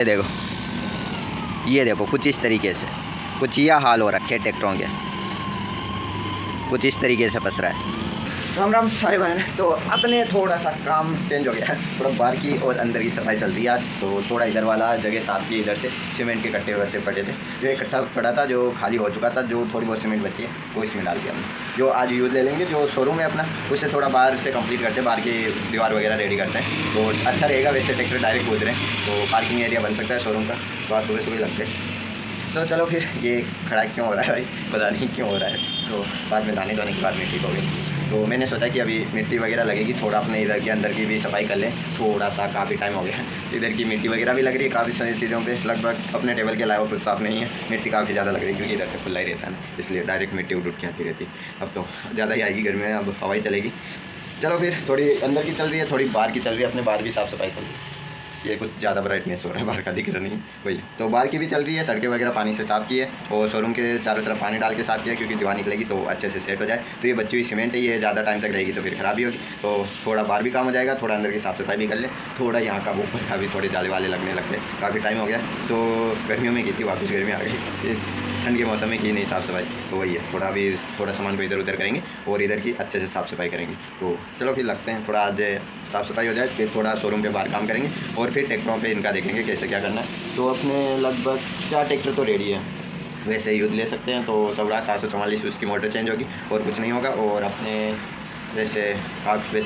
ये देखो कुछ इस तरीके से, कुछ यह हाल हो रखे ट्रैक्टरों के, कुछ इस तरीके से फंस रहा है। राम राम सारे भाई ने। तो अपने थोड़ा सा काम चेंज हो गया है, थोड़ा बाहर की और अंदर की सफाई चल रही है आज। तो थोड़ा इधर वाला जगह साफ की, इधर से सीमेंट के कट्टे वट्टे पड़े थे, जो एक कट्टा पड़ा था जो खाली हो चुका था, जो थोड़ी बहुत सीमेंट बची है वो इसमें डाल दिया हमने। जो आज यूज़ ले लेंगे, जो शोरूम है अपना, उसे थोड़ा बाहर से कंप्लीट करते हैं, बाहर की दीवार वगैरह रेडी करते हैं तो अच्छा रहेगा। वैसे ट्रैक्टर डायरेक्ट कूद रहे हैं तो पार्किंग एरिया बन सकता है शोरूम का, तो आज सुबह सुबह लगते हैं। तो चलो फिर, ये खड़ा क्यों हो रहा है भाई, पता नहीं क्यों हो रहा है। तो बाद में नहाने धोने के बाद मिट्टी हो गई, तो मैंने सोचा कि अभी मिट्टी वगैरह लगेगी, थोड़ा अपने इधर के अंदर की भी सफाई कर लें। थोड़ा सा काफ़ी टाइम हो गया, इधर की मिट्टी वगैरह भी लग रही है काफ़ी सारी चीज़ों पे, लगभग अपने टेबल के अलावा कुछ साफ़ नहीं है, मिट्टी काफ़ी ज़्यादा लग रही है क्योंकि इधर से खुला ही रहता है ना, इसलिए डायरेक्ट मिट्टी उड़ के आती रहती है। अब तो ज़्यादा ही आएगी गर्मी में, अब हवाई चलेगी। चलो फिर, थोड़ी अंदर की चल रही है, थोड़ी बाहर की चल रही है, अपने बाहर भी साफ़ सफाई कर ली। ये कुछ ज़्यादा ब्राइटनेस हो रहा है, बाहर का दिख रहा नहीं वही। तो बाहर की भी चल रही है, सड़कें वगैरह पानी से साफ़ की है और शोरूम के चारों तरफ पानी डाल के साफ़ किया, क्योंकि दीवार निकलेगी तो अच्छे से सेट हो जाए। तो ये बची हुई सीमेंट है, ये ज़्यादा टाइम तक रहेगी तो फिर ख़राबी होगी, तो थोड़ा बाहर भी काम हो जाएगा, थोड़ा अंदर की साफ़ सफाई भी कर ले, थोड़ा यहाँ का ऊपर का भी थोड़े जाले वाले लगने लगते, काफ़ी टाइम हो गया। तो गर्मियों में की थी, वापस गर्मी आ गई, इस ठंड के मौसम में की नहीं साफ़ सफाई, तो वही है। थोड़ा अभी थोड़ा सामान को इधर उधर करेंगे और इधर की अच्छे से साफ़ सफाई करेंगे। तो चलो फिर लगते हैं, थोड़ा आज साफ़ सफाई हो जाए, फिर थोड़ा शोरूम पे बाहर काम करेंगे और फिर ट्रैक्टरों पे इनका देखेंगे कैसे क्या करना है। तो अपने लगभग 4 ट्रैक्टर तो रेडी है, वैसे यूज़ ले सकते हैं। तो स्वराज 744 उसकी मोटर चेंज होगी और कुछ नहीं होगा। और अपने वैसे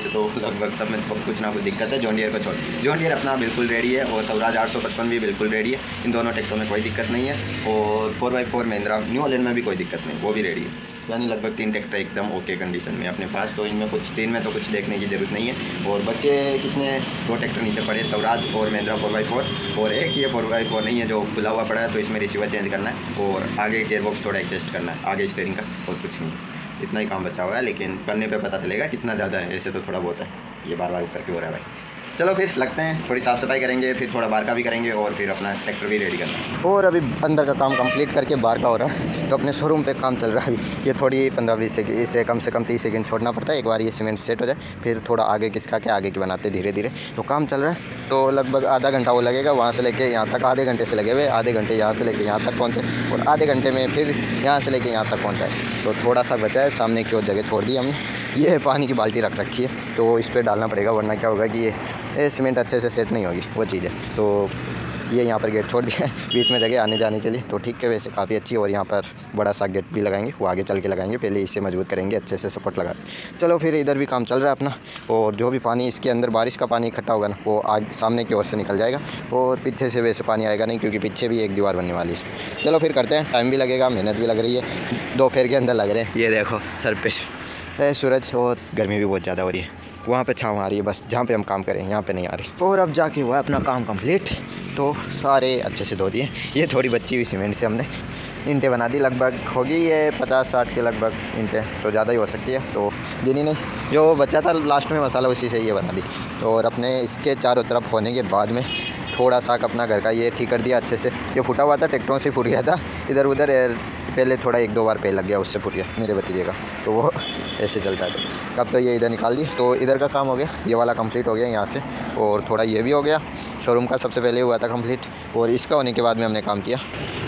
तो लगभग सब में तो कुछ ना कुछ दिक्कत है। जॉन डियर को छोड़, जॉन डियर अपना बिल्कुल रेडी है और स्वराज 855 भी बिल्कुल रेडी है। इन दोनों ट्रैक्टरों में कोई दिक्कत नहीं है। और 4x4 महिंद्रा न्यू हॉलैंड में भी कोई दिक्कत नहीं, वो भी रेडी है। यानी लगभग 3 ट्रैक्टर एकदम ओके कंडीशन में अपने पास। तो इनमें कुछ 3 में तो कुछ देखने की ज़रूरत नहीं है। और बच्चे कितने, 2 ट्रैक्टर नीचे पड़े, स्वराज और महिंद्रा 4x4, और एक ये 4x4 नहीं है जो खुला हुआ पड़ा है, तो इसमें रिसीवर चेंज करना है और आगे गेयरबॉक्स थोड़ा एडजस्ट करना है, आगे स्टीयरिंग का, और कुछ नहीं। इतना ही काम बचा हुआ है, लेकिन करने पे पता चलेगा कितना ज़्यादा है। ऐसे तो थोड़ा बहुत है, ये बार बार ऊपर क्यों हो रहा है भाई। चलो फिर लगते हैं, थोड़ी साफ़ सफाई करेंगे, फिर थोड़ा बाहर का भी करेंगे और फिर अपना ट्रैक्टर भी रेडी करना है। और अभी अंदर का काम कंप्लीट करके बाहर का हो रहा है, तो अपने शोरूम पे काम चल रहा है। ये थोड़ी 15-20 सेकंड, इसे कम से कम 30 सेकंड छोड़ना पड़ता है। एक बार ये सीमेंट सेट हो जाए, फिर थोड़ा आगे किसका के आगे की बनाते धीरे धीरे। तो काम चल रहा है, तो लगभग आधा घंटा वो लगेगा, वहाँ से लेके यहाँ तक आधे घंटे से लगे हुए, आधे घंटे यहाँ से लेके यहाँ तक पहुँचे और आधे घंटे में फिर यहाँ से लेके यहाँ तक पहुँचाए। तो थोड़ा सा बचा है, सामने की ओर जगह छोड़ दी हमने। ये पानी की बाल्टी रख रखी है, तो इस पर डालना पड़ेगा, वरना क्या होगा कि ये सीमेंट अच्छे से सेट नहीं होगी, वो चीज़ है। तो ये यहाँ पर गेट छोड़ दिया है बीच में जगह आने जाने के लिए, तो ठीक है, वैसे काफ़ी अच्छी। और यहाँ पर बड़ा सा गेट भी लगाएंगे, वो आगे चल के लगाएंगे, पहले इसे मजबूत करेंगे, अच्छे से सपोर्ट लगा। चलो फिर, इधर भी काम चल रहा है अपना। और जो भी पानी इसके अंदर बारिश का पानी इकट्ठा होगा ना, वो आगे सामने की ओर से निकल जाएगा और पीछे से वैसे पानी आएगा नहीं, क्योंकि पीछे भी एक दीवार बनने वाली है। चलो फिर करते हैं, टाइम भी लगेगा, मेहनत भी लग रही है, दोपहर के अंदर लग रहे हैं। ये देखो सर पे सूरज, और गर्मी भी बहुत ज़्यादा हो रही है। वहाँ पे छाँव आ रही है, बस जहाँ पे हम काम करें यहाँ पे नहीं आ रही। और अब जाके हुआ अपना काम कंप्लीट, तो सारे अच्छे से धो दिए। ये थोड़ी बची हुई सीमेंट से हमने ईंटें बना दी, लगभग होगी ये 50-60 के लगभग ईंटें, तो ज़्यादा ही हो सकती है, तो गिनी नहीं। जो बचा था लास्ट में मसाला, उसी से ये बना दी। और अपने इसके चारों तरफ होने के बाद में थोड़ा सा अपना घर का ये ठीक कर दिया अच्छे से। ये फूटा हुआ था, ट्रैक्टरों से फूट गया था इधर उधर, पहले थोड़ा 1-2 बार पेड़ लग गया, उससे फूट गया मेरे भतीजे का, तो वो ऐसे चलता है। तो अब तो ये इधर निकाल दी, तो इधर का काम हो गया, ये वाला कंप्लीट हो गया यहाँ से। और थोड़ा ये भी हो गया, शोरूम का सबसे पहले हुआ था कंप्लीट, और इसका होने के बाद में हमने काम किया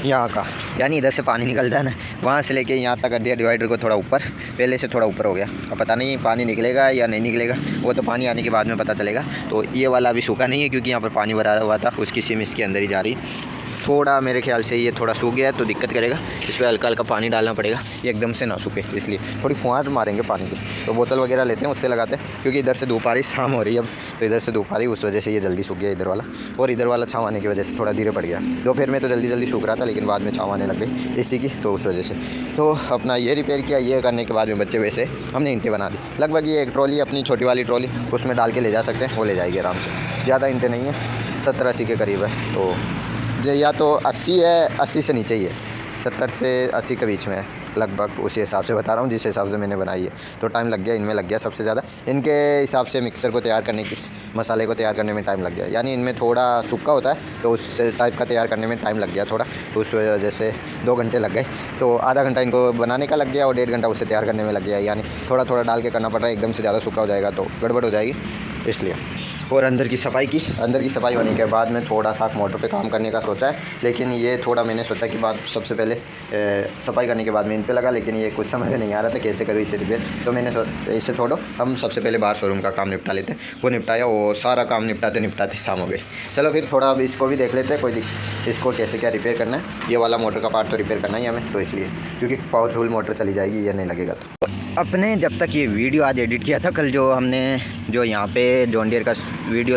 यहाँ का। यानी इधर से पानी निकलता है ना, वहाँ से लेके यहाँ तक कर दिया डिवाइडर को थोड़ा ऊपर, पहले से थोड़ा ऊपर हो गया। अब पता नहीं पानी निकलेगा या नहीं निकलेगा, वो तो पानी आने के बाद में पता चलेगा। तो ये वाला अभी सूखा नहीं है, क्योंकि यहाँ पर पानी भरा हुआ था, उसकी सिम इसके अंदर ही जा रही। थोड़ा मेरे ख्याल से ये थोड़ा सूख गया है, तो दिक्कत करेगा, इस पर हल्का हल्का पानी डालना पड़ेगा, ये एकदम से ना सूखे, इसलिए थोड़ी फुहार मारेंगे पानी की। तो बोतल वगैरह लेते हैं, उससे लगाते हैं, क्योंकि इधर से धूप आ रही, शाम हो रही है अब, तो इधर से धूप आ रही, उस वजह से ये जल्दी सूख गया इधर वाला। और इधर वाला छाँव आने की वजह से थोड़ा धीरे पड़ गया। दोपहर में तो जल्दी जल्दी सूख रहा था, लेकिन बाद में छाँव आने लग गई इसी की, तो उस वजह से। तो अपना ये रिपेयर किया, ये करने के बाद में बच्चे वैसे हमने ईंटें बना दी। लगभग ये एक ट्रॉली, अपनी छोटी वाली ट्रॉली, उसमें डाल के ले जा सकते हैं, वो ले जाएगी आराम से। ज़्यादा ईंटें नहीं है, 70-80 के करीब है। तो या तो 80 है, 80 से नीचे ही है, 70 से 80 के बीच में है लगभग, उसी हिसाब से बता रहा हूँ जिस हिसाब से मैंने बनाई है। तो टाइम लग गया, इनमें लग गया सबसे ज़्यादा। इनके हिसाब से मिक्सर को तैयार करने की, मसाले को तैयार करने में टाइम लग गया। यानी इनमें थोड़ा सूखा होता है, तो उस टाइप का तैयार करने में टाइम लग गया थोड़ा, तो उस वजह से 2 घंटे लग गए। तो आधा घंटा इनको बनाने का लग गया और 1.5 घंटा उसे तैयार करने में लग गया। यानी थोड़ा थोड़ा डाल के करना पड़ रहा है, एकदम से ज़्यादा सूखा हो जाएगा तो गड़बड़ हो जाएगी, इसलिए। और अंदर की सफाई होने के बाद में थोड़ा सा मोटर पे काम करने का सोचा है, लेकिन ये थोड़ा मैंने सोचा कि बाद सबसे पहले सफाई करने के बाद में इन पे लगा, लेकिन ये कुछ समझ नहीं आ रहा था कैसे करूँ इसे रिपेयर। तो मैंने इसे छोड़ो, हम सबसे पहले बाहर शोरूम का काम निपटा लेते हैं। वो निपटाया और सारा काम निपटाते शाम हो गई। चलो फिर थोड़ा अब इसको भी देख लेते हैं, इसको कैसे क्या रिपेयर करना है। ये वाला मोटर का पार्ट तो रिपेयर करना ही हमें, तो इसलिए क्योंकि पावरफुल मोटर चली जाएगी, ये नहीं लगेगा। तो अपने जब तक ये वीडियो आज एडिट किया था, कल जो हमने जो यहाँ पे जॉन डियर का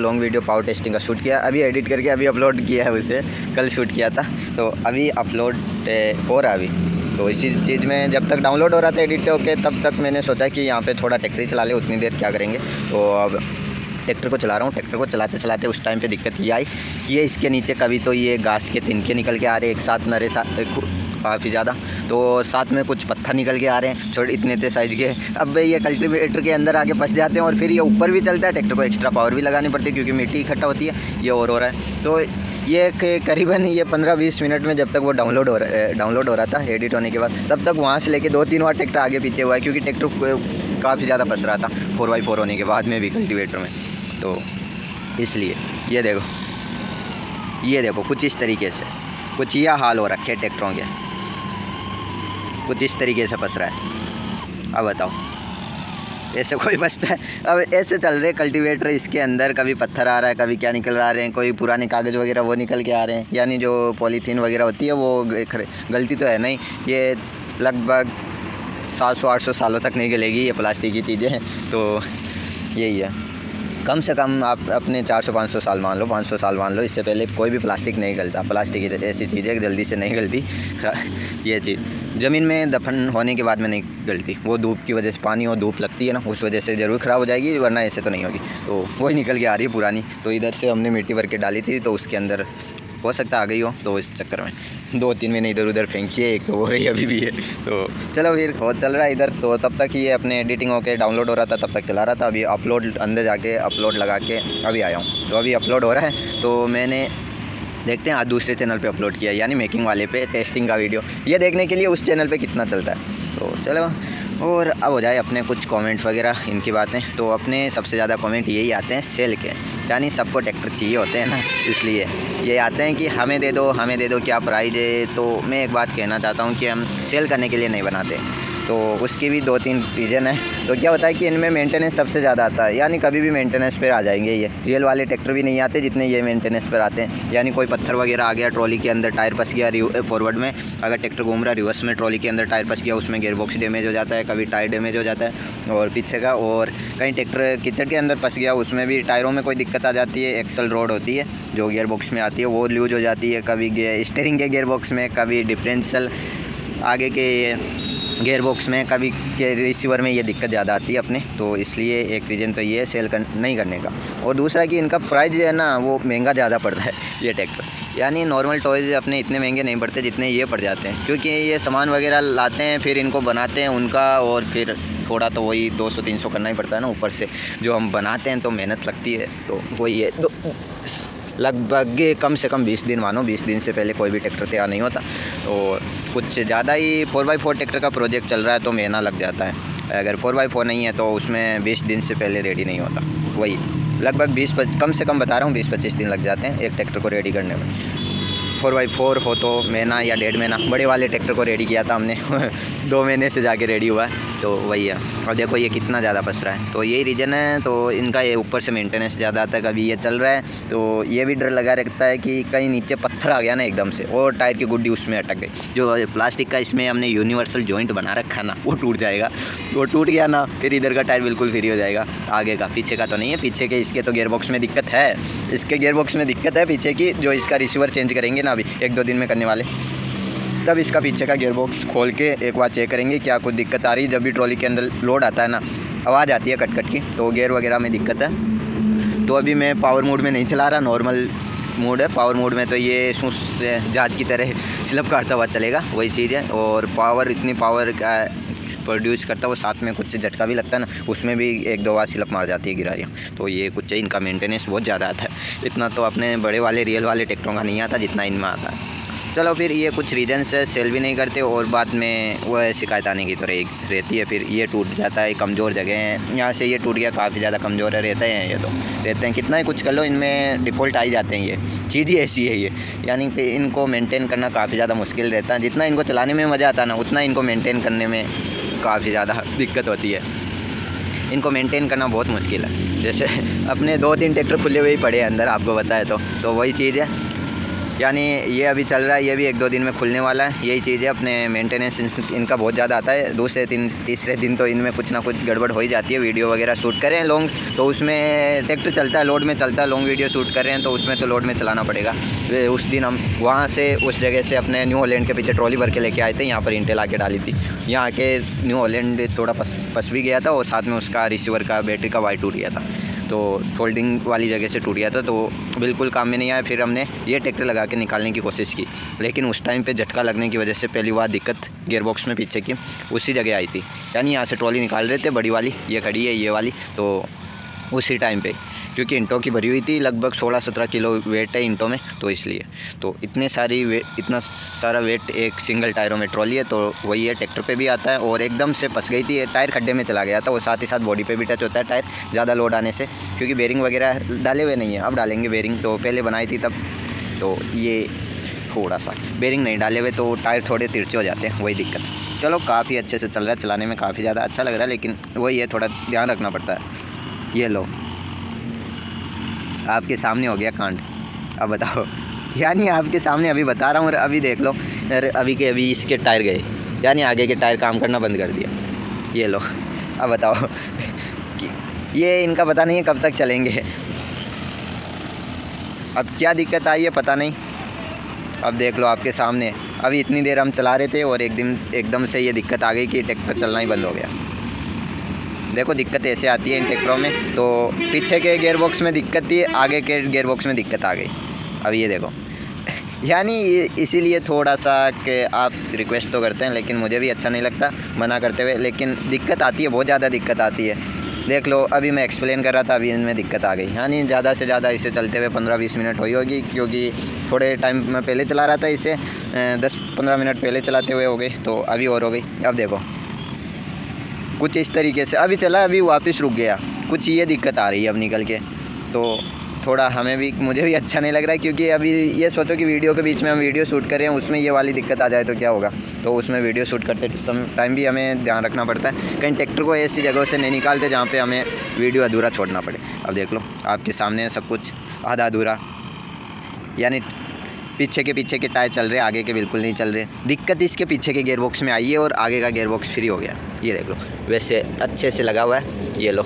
लॉन्ग वीडियो पावर टेस्टिंग का शूट किया, अभी एडिट करके अभी अपलोड किया है, उसे कल शूट किया था, तो अभी अपलोड हो रहा है अभी। तो इसी चीज़ में जब तक डाउनलोड हो रहा था एडिट होके, तब तक मैंने सोचा कि यहाँ पे थोड़ा ट्रैक्टर ही चला ले, उतनी देर क्या करेंगे। तो अब ट्रैक्टर को चला रहा हूँ। ट्रैक्टर को चलाते चलाते उस टाइम पे दिक्कत ये आई कि ये इसके नीचे कभी तो ये घास के तिनके निकल के आ रहे एक साथ नरे काफ़ी ज़्यादा, तो साथ में कुछ पत्थर निकल के आ रहे हैं छोटे इतने साइज़ के। अब ये कल्टीवेटर के अंदर आके फंस जाते हैं और फिर ये ऊपर भी चलता है। ट्रैक्टर को एक्स्ट्रा पावर भी लगानी पड़ती है क्योंकि मिट्टी इकट्ठा होती है। ये और हो रहा है, तो ये करीबन ये 15-20 मिनट में जब तक वो डाउनलोड हो रहा था एडिट होने के बाद, तब तक वहाँ से लेके 2-3 बार ट्रैक्टर आगे पीछे हुआ है क्योंकि ट्रैक्टर काफ़ी ज़्यादा फंस रहा था 4x4 होने के बाद में भी कल्टीवेटर में। तो इसलिए ये देखो कुछ इस तरीके से कुछ यह हाल हो रखे ट्रैक्टरों के, कुछ इस तरीके से फंस रहा है। अब बताओ ऐसे कोई बचता है? अब ऐसे चल रहे कल्टीवेटर, इसके अंदर कभी पत्थर आ रहा है, कभी क्या निकल रहे हैं, कोई पुराने कागज़ वगैरह वो निकल के आ रहे हैं, यानी जो पॉलीथीन वगैरह होती है वो गलती तो है नहीं, ये लगभग 700-800 सालों तक नहीं गलेगी ये प्लास्टिक की चीज़ें हैं। तो यही है, कम से कम आप अपने 400-500 साल मान लो, 500 साल मान लो, इससे पहले कोई भी प्लास्टिक नहीं गलता। प्लास्टिक ऐसी चीज़ है कि जल्दी से नहीं गलती। ये चीज़ ज़मीन में दफन होने के बाद में नहीं गलती, वो धूप की वजह से, पानी और धूप लगती है ना, उस वजह से ज़रूर ख़राब हो जाएगी, वरना ऐसे तो नहीं होगी। तो वही निकल के आ रही है पुरानी। तो इधर से हमने मिट्टी भर के डाली थी, तो उसके अंदर हो सकता आ गई हो, तो इस चक्कर में 2-3 महीने इधर उधर फेंकी है, एक तो हो रही अभी भी है। तो चलो फिर चल रहा है इधर। तो तब तक ये अपने एडिटिंग होकर डाउनलोड हो रहा था, तब तक चला रहा था। अभी अपलोड अंदर जाके अपलोड लगा के अभी आया हूँ, तो अभी अपलोड हो रहा है। तो मैंने देखते हैं आज दूसरे चैनल पे अपलोड किया, यानी मेकिंग वाले पे टेस्टिंग का वीडियो, ये देखने के लिए उस चैनल पे कितना चलता है। तो चलो, और अब हो जाए अपने कुछ कमेंट्स वगैरह इनकी बातें। तो अपने सबसे ज़्यादा कमेंट यही आते हैं सेल के, यानी सबको ट्रैक्टर चाहिए होते हैं ना, इसलिए ये आते हैं कि हमें दे दो क्या प्राइस है। तो मैं एक बात कहना चाहता हूँ कि हम सेल करने के लिए नहीं बनाते, तो उसकी भी 2-3 रीज़न है। तो क्या होता है कि इनमें मेंटेनेंस सबसे ज़्यादा आता है, यानी कभी भी मेंटेनेंस पर आ जाएंगे। ये रियल वाले ट्रैक्टर भी नहीं आते जितने ये मेंटेनेंस पर आते हैं, यानी कोई पत्थर वगैरह आ गया ट्रॉली के अंदर, टायर फंस गया फॉरवर्ड में, अगर ट्रैक्टर घूम रहा रिवर्स में, ट्रॉली के अंदर टायर फंस गया, उसमें गियरबॉक्स डैमेज हो जाता है, कभी टायर डैमेज हो जाता है और पीछे का, और कहीं ट्रैक्टर कीचड़ के अंदर फंस गया, उसमें भी टायरों में कोई दिक्कत आ जाती है। एक्सल रोड होती है जो गियरबॉक्स में आती है, वो लूज हो जाती है, कभी स्टीयरिंग के गियरबॉक्स में, कभी डिफरेंशियल आगे के गियरबॉक्स में, कभी के रिसीवर में ये दिक्कत ज़्यादा आती है अपने। तो इसलिए एक रीज़न तो ये है सेल नहीं करने का। और दूसरा कि इनका प्राइस जो है ना वो महंगा ज़्यादा पड़ता है ये ट्रैक्टर, यानी नॉर्मल टॉयज़ अपने इतने महंगे नहीं पड़ते जितने ये पड़ जाते हैं, क्योंकि ये सामान वगैरह लाते हैं, फिर इनको बनाते हैं उनका, और फिर थोड़ा तो वही 200-300 करना ही पड़ता है ना ऊपर से, जो हम बनाते हैं तो मेहनत लगती है। तो वही है, लगभग कम से कम 20 दिन मानो, 20 दिन से पहले कोई भी ट्रैक्टर तैयार नहीं होता। और कुछ ज़्यादा ही 4x4 ट्रैक्टर का प्रोजेक्ट चल रहा है तो महीना लग जाता है। अगर 4x4 नहीं है तो उसमें 20 दिन से पहले रेडी नहीं होता। वही लगभग 20 कम से कम बता रहा हूँ 20-25 दिन लग जाते हैं एक ट्रैक्टर को रेडी करने में। 4x4 हो तो महीना या 1.5 महीना। बड़े वाले ट्रैक्टर को रेडी किया था हमने 2 महीने से जाके रेडी हुआ है। तो वही है, और देखो ये कितना ज़्यादा फंस रहा है। तो यही रीज़न है। तो इनका ये ऊपर से मेंटेनेंस ज़्यादा आता है। कभी ये चल रहा है तो ये भी डर लगा रहता है कि कहीं नीचे पत्थर आ गया ना एकदम से और टायर की गुड्डी उसमें अटक गई। जो प्लास्टिक का इसमें हमने यूनिवर्सल जॉइंट बना रखा ना, वो टूट जाएगा। वो टूट गया ना फिर इधर का टायर बिल्कुल फ्री हो जाएगा। आगे का, पीछे का तो नहीं है। पीछे के इसके तो गियरबॉक्स में दिक्कत है, इसके गियरबॉक्स में दिक्कत है पीछे की। जो इसका रिसीवर चेंज करेंगे ना अभी 1-2 दिन में करने वाले, तब इसका पीछे का गियरबॉक्स खोल के एक बार चेक करेंगे क्या कुछ दिक्कत आ रही है। जब भी ट्रॉली के अंदर लोड आता है ना, आवाज़ आती है कट कट की, तो गियर वगैरह में दिक्कत है। तो अभी मैं पावर मोड में नहीं चला रहा, नॉर्मल मोड है। पावर मोड में तो ये जहाज की तरह स्लिप काटता हुआ चलेगा, वही चीज़ है। और पावर, इतनी पावर का प्रोड्यूस करता है वो, साथ में कुछ झटका भी लगता है ना, उसमें भी 1-2 बार स्लिप मार जाती है गिरारियाँ। तो ये कुछ इनका मेंटेनेंस बहुत ज़्यादा आता है। इतना तो अपने बड़े वाले रियल वाले ट्रैक्टरों का नहीं आता जितना इनमें आता है। चलो फिर ये कुछ रीज़न से सेल भी नहीं करते और बाद में वो शिकायत आने की तो रहती है। फिर ये टूट जाता है, कमज़ोर जगह हैं, यहाँ से ये टूट गया, काफ़ी ज़्यादा कमज़ोर है, रहते हैं ये तो रहते हैं, कितना ही कुछ कर लो इनमें डिफ़ॉल्ट आ ही जाते हैं। ये चीज़ ही ऐसी है ये, यानी कि इनको मेंटेन करना काफ़ी ज़्यादा मुश्किल रहता है। जितना इनको चलाने में मज़ा आता है ना, उतना इनको मेंटेन करने में काफ़ी ज़्यादा दिक्कत होती है। इनको मेंटेन करना बहुत मुश्किल है। जैसे अपने 2-3 ट्रैक्टर खुले हुए ही पड़े हैं अंदर, आपको बताए तो वही चीज़ है। यानी ये अभी चल रहा है, ये भी 1-2 दिन में खुलने वाला है। यही चीज़ है, अपने मेंटेनेंस इनका बहुत ज़्यादा आता है। दूसरे तीसरे दिन तो इनमें कुछ ना कुछ गड़बड़ हो ही जाती है। वीडियो वगैरह शूट करें लॉन्ग तो उसमें ट्रैक्टर चलता है, लोड में चलता है, लॉन्ग वीडियो शूट कर रहे हैं तो उसमें तो लोड में चलाना पड़ेगा। उस दिन हम वहाँ से उस जगह से अपने न्यू हॉलैंड के पीछे ट्रॉली भर के लेके आए थे, यहाँ पर इंटेल आके डाली थी। यहाँ के न्यू हॉलैंड थोड़ा पस भी गया था और साथ में उसका रिसीवर का बैटरी का वायर टूट गया था, तो सोल्डिंग वाली जगह से टूट गया था, तो बिल्कुल काम में नहीं आया। फिर हमने ये ट्रैक्टर लगा के निकालने की कोशिश की, लेकिन उस टाइम पे झटका लगने की वजह से पहली बार दिक्कत गियरबॉक्स में पीछे की उसी जगह आई थी। यानी यहाँ से ट्रॉली निकाल रहे थे, बड़ी वाली ये खड़ी है ये वाली, तो उसी टाइम पे क्योंकि इंटों की भरी हुई थी, लगभग 16-17 किलो वेट है इंटों में, तो इसलिए तो इतना सारा वेट एक सिंगल टायरों में ट्रॉली है, तो वही है ट्रैक्टर पे भी आता है। और एकदम से फंस गई थी, टायर खड्डे में चला गया था, और साथ ही साथ बॉडी पे भी टच होता है टायर ज़्यादा लोड आने से, क्योंकि बेरिंग वगैरह डाले हुए नहीं है, अब डालेंगे बेरिंग, तो पहले बनाई थी तब तो ये थोड़ा सा बेरिंग नहीं डाले हुए तो टायर थोड़े तिरछे हो जाते हैं, वही दिक्कत। चलो काफ़ी अच्छे से चल रहा है, चलाने में काफ़ी ज़्यादा अच्छा लग रहा है, लेकिन वही है थोड़ा ध्यान रखना पड़ता है। ये लो आपके सामने हो गया कांड, अब बताओ। यानी आपके सामने अभी बता रहा हूँ और अभी देख लो, अभी इसके टायर गए, यानी आगे के टायर काम करना बंद कर दिया। ये लो अब बताओ ये इनका पता नहीं है कब तक चलेंगे, अब क्या दिक्कत आई है पता नहीं। अब देख लो आपके सामने, अभी इतनी देर हम चला रहे थे और एकदम से ये दिक्कत आ गई कि ट्रैक्टर चलना ही बंद हो गया। देखो दिक्कत ऐसे आती है इन ट्रैक्टरों में, तो पीछे के गियरबॉक्स में दिक्कत थी, आगे के गियरबॉक्स में दिक्कत आ गई। अब ये देखो यानी इसीलिए थोड़ा सा कि आप रिक्वेस्ट तो करते हैं, लेकिन मुझे भी अच्छा नहीं लगता मना करते हुए, लेकिन दिक्कत आती है, बहुत ज़्यादा दिक्कत आती है। देख लो अभी मैं एक्सप्लेन कर रहा था, अभी इनमें दिक्कत आ गई। यानी ज़्यादा से ज़्यादा इसे चलते हुए 15-20 मिनट हुई होगी, क्योंकि थोड़े टाइम मैं पहले चला रहा था इसे, 10-15 मिनट पहले चलाते हुए हो गई, तो अभी और हो गई। अब देखो कुछ इस तरीके से अभी चला, अभी वापस रुक गया, कुछ ये दिक्कत आ रही है अब निकल के, तो थोड़ा मुझे भी अच्छा नहीं लग रहा है। क्योंकि अभी ये सोचो कि वीडियो के बीच में हम वीडियो शूट कर रहे हैं, उसमें ये वाली दिक्कत आ जाए तो क्या होगा। तो उसमें वीडियो शूट करते टाइम भी हमें ध्यान रखना पड़ता है, कहीं ट्रैक्टर को ऐसी जगहों से नहीं निकालते जहाँ पे हमें वीडियो अधूरा छोड़ना पड़े। अब देख लो आपके सामने सब कुछ आधा अधूरा, यानी पीछे के टायर चल रहे, आगे के बिल्कुल नहीं चल रहे। दिक्कत इसके पीछे के गियरबॉक्स में आई है और आगे का गियरबॉक्स फ्री हो गया। ये देख लो वैसे अच्छे से लगा हुआ है, ये लो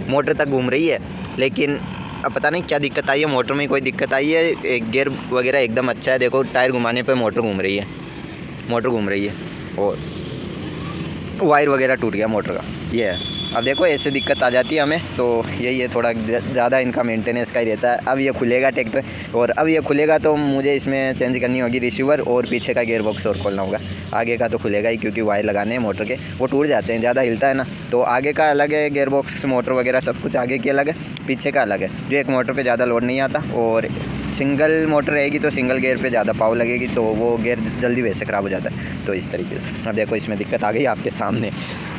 मोटर तक घूम रही है, लेकिन अब पता नहीं क्या दिक्कत आई है, मोटर में कोई दिक्कत आई है। गियर वगैरह एकदम अच्छा है, देखो टायर घुमाने पे मोटर घूम रही है और वायर वगैरह टूट गया मोटर का, ये है। अब देखो ऐसे दिक्कत आ जाती है हमें, तो यही है थोड़ा ज़्यादा इनका मेंटेनेंस का ही रहता है। अब ये खुलेगा ट्रैक्टर, और अब ये खुलेगा तो मुझे इसमें चेंज करनी होगी रिसीवर, और पीछे का गियरबॉक्स और खोलना होगा। आगे का तो खुलेगा ही, क्योंकि वायर लगाने हैं मोटर के, वो टूट जाते हैं, ज़्यादा हिलता है ना, तो आगे का अलग है गियरबॉक्स, मोटर वगैरह सब कुछ आगे की अलग है, पीछे का अलग है। जो एक मोटर पर ज़्यादा लोड नहीं आता, और सिंगल मोटर रहेगी तो सिंगल गियर पे ज़्यादा पावर लगेगी, तो वो गियर जल्दी वैसे ख़राब हो जाता है। तो इस तरीके से अब देखो इसमें दिक्कत आ गई आपके सामने,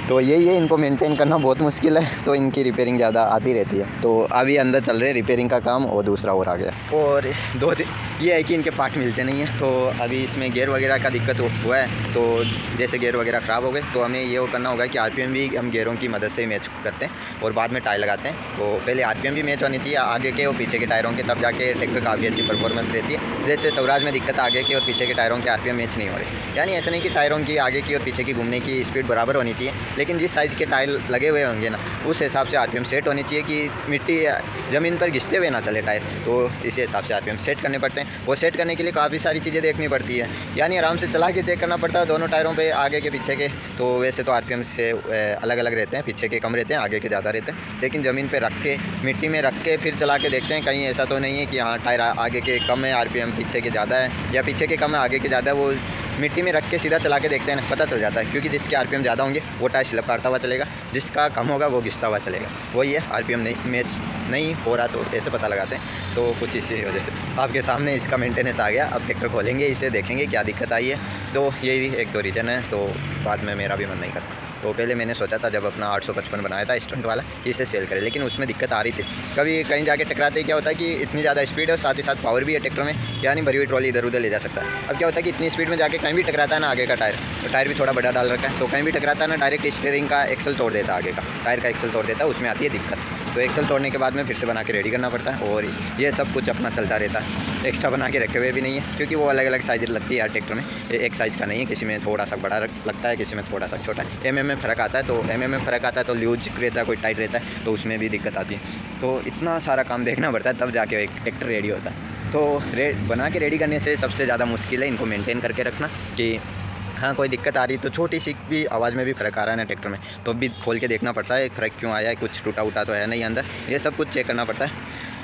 तो यही है, इनको मेंटेन करना बहुत मुश्किल है, तो इनकी रिपेयरिंग ज़्यादा आती रहती है। तो अभी अंदर चल रहे रिपेयरिंग का काम, और दूसरा और आ गया। और 2 दिन ये है कि इनके पार्ट मिलते नहीं हैं, तो अभी इसमें गियर वगैरह का दिक्कत हुआ है। तो जैसे गियर वगैरह ख़राब हो गए तो हमें ये करना होगा कि RPM भी हम गियरों की मदद से ही मैच करते हैं और बाद में टायर लगाते हैं। तो पहले RPM भी मैच होनी चाहिए आगे के और पीछे के टायरों के, तब जाके ट्रैक्टर काफ़ी अच्छी परफॉर्मेंस रहती है। जैसे स्वराज में दिक्कत आगे के और पीछे के टायरों के RPM मैच नहीं हो रही, यानी ऐसा नहीं कि टायरों की आगे की और पीछे की घूमने की स्पीड बराबर होनी चाहिए, लेकिन जिस साइज़ के टायर लगे हुए होंगे ना, उस हिसाब से RPM सेट होनी चाहिए कि मिट्टी ज़मीन पर घिसते हुए ना चले टायर। तो इसी हिसाब से RPM सेट करने पड़ते हैं। वो सेट करने के लिए काफ़ी सारी चीज़ें देखनी पड़ती है, यानी आराम से चला के चेक करना पड़ता है दोनों टायरों पे, आगे के पीछे के। तो वैसे तो RPM से अलग अलग रहते हैं, पीछे के कम रहते हैं, आगे के ज़्यादा रहते हैं, लेकिन ज़मीन पर रख के मिट्टी में रख के फिर चला के देखते हैं, कहीं ऐसा तो नहीं है कि हाँ टायर आगे के कम है RPM, पीछे के ज़्यादा है, या पीछे के कम है आगे के ज़्यादा है। वो मिट्टी में रख के सीधा चला के देखते हैं ना, पता चल जाता है, क्योंकि जिसके आरपीएम ज़्यादा होंगे वो टायर स्लिप करता हुआ चलेगा, जिसका कम होगा वो घिसता हुआ चलेगा। वही है, आरपीएम नहीं मैच नहीं हो रहा तो ऐसे पता लगाते हैं। तो कुछ इसी वजह से आपके सामने इसका मेंटेनेंस आ गया। अब ट्रैक्टर खोलेंगे, इसे देखेंगे क्या दिक्कत आई है। तो यही 1-2 रीज़न है, तो बाद में मेरा भी मन नहीं करता। तो पहले मैंने सोचा था जब अपना 855 बनाया था स्टंट वाला, इसे सेल करें, लेकिन उसमें दिक्कत आ रही थी। कभी कहीं जाके टकराते ही क्या होता है कि इतनी ज़्यादा स्पीड है और साथ ही साथ पावर भी है ट्रैक्टर में, यानी भरी हुई ट्रॉली इधर उधर ले जा सकता है। अब क्या होता है कि इतनी स्पीड में जाके कहीं भी टकराता है ना आगे का टायर, तो टायर भी थोड़ा बड़ा डाल रखा है, तो कहीं भी टकराता है ना डायरेक्ट स्टीयरिंग का एक्सल तोड़ देता है, आगे का टायर का एक्सल तोड़ देता है, उसमें आती है दिक्कत। तो एक्सल तोड़ने के बाद में फिर से बना के रेडी करना पड़ता है, और ये सब कुछ अपना चलता रहता है। एक्स्ट्रा बना के रखे हुए भी नहीं है, क्योंकि वो अलग अलग साइज लगती है यार ट्रैक्टर में, एक साइज़ का नहीं है, किसी में थोड़ा सा बड़ा लगता है, किसी में थोड़ा सा छोटा है। एमएम में फ़र्क आता है, तो एमएम में फ़र्क आता है तो लूज रहता है, कोई टाइट रहता है, तो उसमें भी दिक्कत आती है। तो इतना सारा काम देखना पड़ता है, तब जाके एक ट्रैक्टर रेडी होता है। तो बना के रेडी करने से सबसे ज़्यादा मुश्किल है इनको मेंटेन करके रखना, कि हाँ कोई दिक्कत आ रही तो छोटी सी भी आवाज़ में भी फ़र्क आ रहा है ना ट्रैक्टर में, तो भी खोल के देखना पड़ता है फ़र्क क्यों आया है, कुछ टूटा उटा तो है नहीं अंदर, ये सब कुछ चेक करना पड़ता है,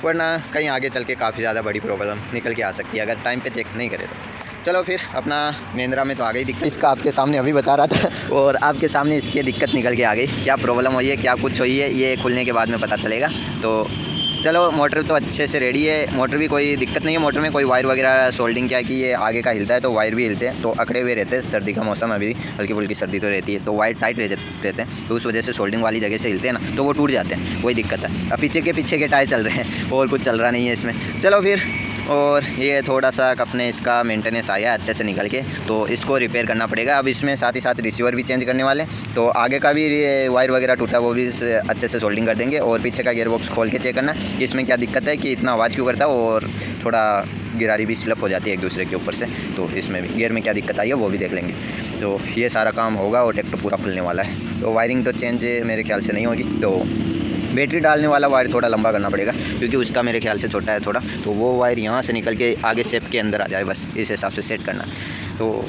वरना कहीं आगे चल के काफ़ी ज़्यादा बड़ी प्रॉब्लम निकल के आ सकती है अगर टाइम पे चेक नहीं करे तो। चलो फिर अपना महिंद्रा में तो आ गई दिक्कत, इसका आपके सामने अभी बता रहा था और आपके सामने इसकी दिक्कत निकल के आ गई, क्या प्रॉब्लम हुई है क्या कुछ हुई है ये खुलने के बाद में पता चलेगा। तो चलो मोटर तो अच्छे से रेडी है, मोटर भी कोई दिक्कत नहीं है, मोटर में कोई वायर वगैरह सोल्डिंग क्या कि ये आगे का हिलता है तो वायर भी हिलते हैं, तो अकड़े हुए रहते हैं। सर्दी का मौसम अभी हल्की फुल्की सर्दी तो रहती है, तो वायर टाइट रहते हैं, तो उस वजह से सोल्डिंग वाली जगह से हिलते हैं ना, तो वो टूट जाते हैं, वही दिक्कत है। अब पीछे के टायर चल रहे हैं और कुछ चल रहा नहीं है इसमें। चलो फिर, और ये थोड़ा सा अपने इसका मेंटेनेंस आया अच्छे से निकल के, तो इसको रिपेयर करना पड़ेगा। अब इसमें साथ ही साथ रिसीवर भी चेंज करने वाले, तो आगे का भी वायर वगैरह टूटा वो भी अच्छे से सोल्डिंग कर देंगे, और पीछे का गियर बॉक्स खोल के चेक करना कि इसमें क्या दिक्कत है, कि इतना आवाज़ क्यों करता है, और थोड़ा गिरारी भी स्लिप हो जाती है एक दूसरे के ऊपर से, तो इसमें भी गियर में क्या दिक्कत आई है वो भी देख लेंगे। तो ये सारा काम होगा और ट्रैक्टर पूरा खुलने वाला है। तो वायरिंग तो चेंज मेरे ख्याल से नहीं होगी, तो बैटरी डालने वाला वायर थोड़ा लंबा करना पड़ेगा, क्योंकि उसका मेरे ख्याल से छोटा है थोड़ा, तो वो वायर यहाँ से निकल के आगे शेप के अंदर आ जाए, बस इस हिसाब से सेट करना। तो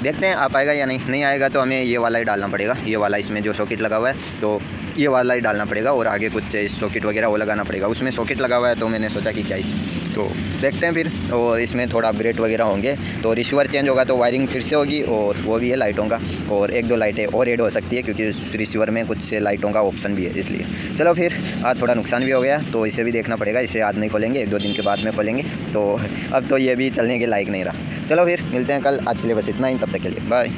देखते हैं आ पाएगा या नहीं आएगा, तो हमें ये वाला ही डालना पड़ेगा, ये वाला इसमें जो सॉकेट लगा हुआ है तो ये वाला ही डालना पड़ेगा, और आगे कुछ सॉकेट वगैरह वो लगाना पड़ेगा। उसमें सॉकेट लगा हुआ है तो मैंने सोचा कि क्या ही, तो देखते हैं फिर। और इसमें थोड़ा अपग्रेड वगैरह होंगे, तो रिसीवर चेंज होगा तो वायरिंग फिर से होगी, और वो भी है लाइटों का, और 1-2 लाइटें और ऐड हो सकती है, क्योंकि रिसीवर में कुछ से लाइटों का ऑप्शन भी है इसलिए। चलो फिर, आज थोड़ा नुकसान भी हो गया तो इसे भी देखना पड़ेगा, इसे आज नहीं खोलेंगे, 1-2 दिन के बाद में खोलेंगे। तो अब तो ये भी चलने के लायक नहीं रहा। चलो फिर मिलते हैं कल, आज के लिए बस इतना ही, तब तक के लिए बाय।